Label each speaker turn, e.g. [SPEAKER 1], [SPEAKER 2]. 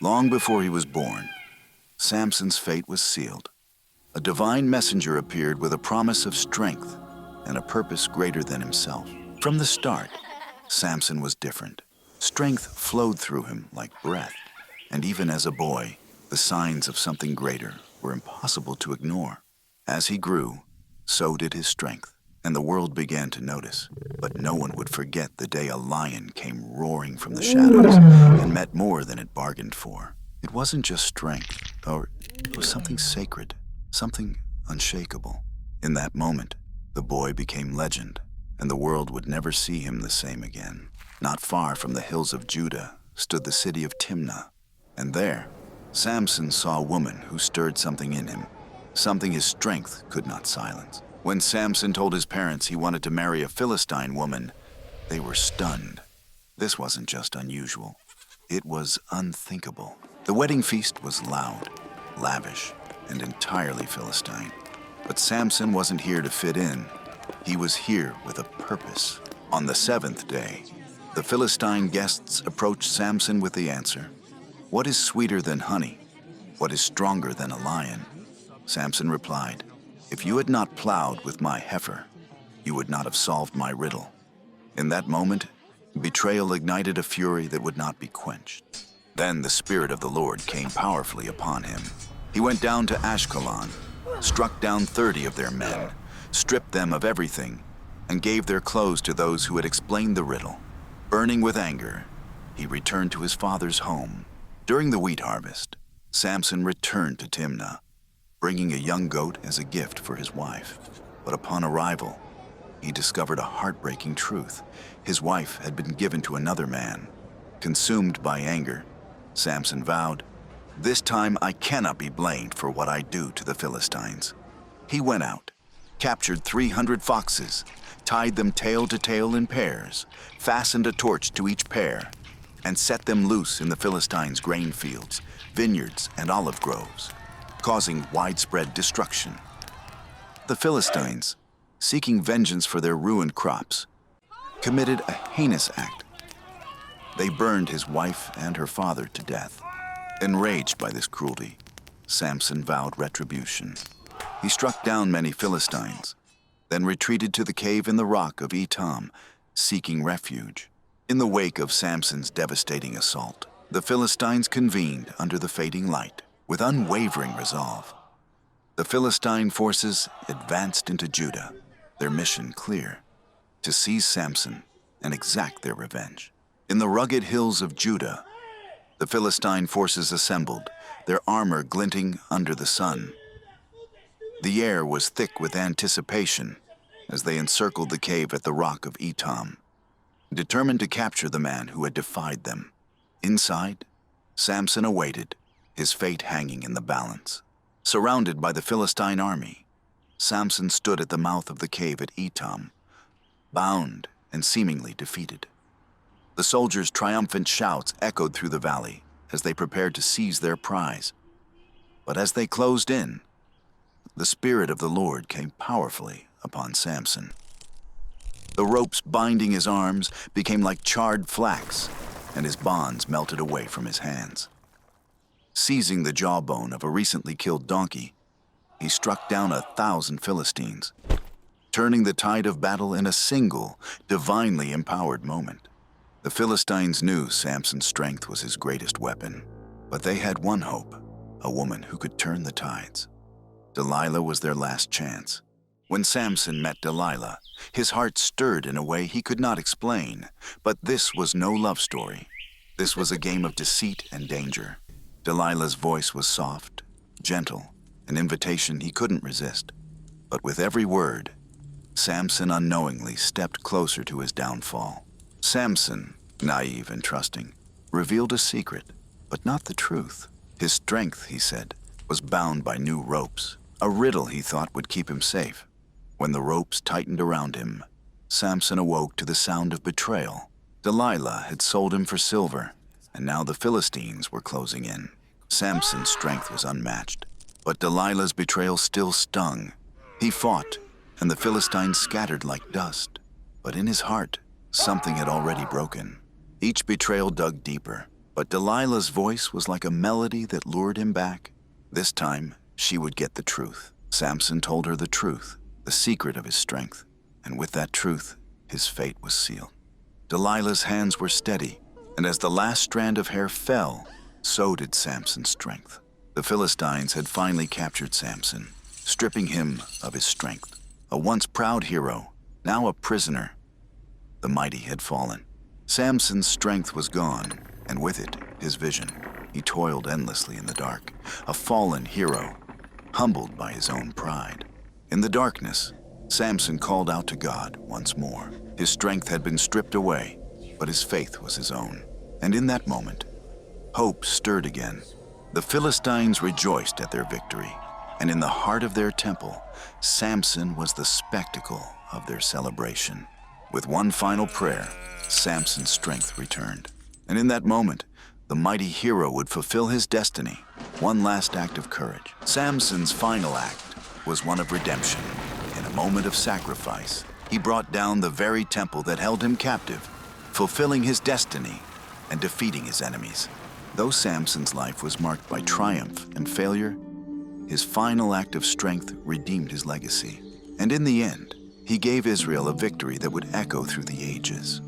[SPEAKER 1] Long before he was born, Samson's fate was sealed. A divine messenger appeared with a promise of strength and a purpose greater than himself. From the start, Samson was different. Strength flowed through him like breath, and even as a boy, the signs of something greater were impossible to ignore. As he grew, so did his strength, and the world began to notice. But no one would forget the day a lion came roaring from the shadows and met more than it bargained for. It wasn't just strength, or it was something sacred, something unshakable. In that moment, the boy became legend, and the world would never see him the same again. Not far from the hills of Judah stood the city of Timnah, and there, Samson saw a woman who stirred something in him, something his strength could not silence. When Samson told his parents he wanted to marry a Philistine woman, they were stunned. This wasn't just unusual, it was unthinkable. The wedding feast was loud, lavish, and entirely Philistine. But Samson wasn't here to fit in. He was here with a purpose. On the seventh day, the Philistine guests approached Samson with the answer. What is sweeter than honey? What is stronger than a lion? Samson replied, if you had not plowed with my heifer, you would not have solved my riddle. In that moment, betrayal ignited a fury that would not be quenched. Then the Spirit of the Lord came powerfully upon him. He went down to Ashkelon, struck down 30 of their men, stripped them of everything, and gave their clothes to those who had explained the riddle. Burning with anger, he returned to his father's home. During the wheat harvest, Samson returned to Timnah, bringing a young goat as a gift for his wife. But upon arrival, he discovered a heartbreaking truth. His wife had been given to another man. Consumed by anger, Samson vowed, this time I cannot be blamed for what I do to the Philistines. He went out, captured 300 foxes, tied them tail to tail in pairs, fastened a torch to each pair, and set them loose in the Philistines' grain fields, vineyards, and olive groves, causing widespread destruction. The Philistines, seeking vengeance for their ruined crops, committed a heinous act. They burned his wife and her father to death. Enraged by this cruelty, Samson vowed retribution. He struck down many Philistines, then retreated to the cave in the rock of Etam, seeking refuge. In the wake of Samson's devastating assault, the Philistines convened under the fading light with unwavering resolve. The Philistine forces advanced into Judah, their mission clear, to seize Samson and exact their revenge. In the rugged hills of Judah, the Philistine forces assembled, their armor glinting under the sun. The air was thick with anticipation as they encircled the cave at the rock of Etam, determined to capture the man who had defied them. Inside, Samson awaited, his fate hanging in the balance. Surrounded by the Philistine army, Samson stood at the mouth of the cave at Etam, bound and seemingly defeated. The soldiers' triumphant shouts echoed through the valley as they prepared to seize their prize. But as they closed in, the Spirit of the Lord came powerfully upon Samson. The ropes binding his arms became like charred flax, and his bonds melted away from his hands. Seizing the jawbone of a recently killed donkey, he struck down 1,000 Philistines, turning the tide of battle in a single, divinely empowered moment. The Philistines knew Samson's strength was his greatest weapon, but they had one hope, a woman who could turn the tides. Delilah was their last chance. When Samson met Delilah, his heart stirred in a way he could not explain. But this was no love story. This was a game of deceit and danger. Delilah's voice was soft, gentle, an invitation he couldn't resist. But with every word, Samson unknowingly stepped closer to his downfall. Samson, naive and trusting, revealed a secret, but not the truth. His strength, he said, was bound by new ropes, a riddle he thought would keep him safe. When the ropes tightened around him, Samson awoke to the sound of betrayal. Delilah had sold him for silver, and now the Philistines were closing in. Samson's strength was unmatched, but Delilah's betrayal still stung. He fought, and the Philistines scattered like dust. But in his heart, something had already broken. Each betrayal dug deeper, But Delilah's voice was like a melody that lured him back. This time, she would get the truth. Samson told her the truth, the secret of his strength, and with that truth, his fate was sealed. Delilah's hands were steady, and as the last strand of hair fell, so did Samson's strength. The Philistines had finally captured Samson, stripping him of his strength. A once proud hero, now a prisoner. The mighty had fallen. Samson's strength was gone, and with it, his vision. He toiled endlessly in the dark, a fallen hero, humbled by his own pride. In the darkness, Samson called out to God once more. His strength had been stripped away, but his faith was his own. And in that moment, hope stirred again. The Philistines rejoiced at their victory, and in the heart of their temple, Samson was the spectacle of their celebration. With one final prayer, Samson's strength returned. And in that moment, the mighty hero would fulfill his destiny, one last act of courage. Samson's final act was one of redemption. In a moment of sacrifice, he brought down the very temple that held him captive, fulfilling his destiny and defeating his enemies. Though Samson's life was marked by triumph and failure, his final act of strength redeemed his legacy. And in the end, he gave Israel a victory that would echo through the ages.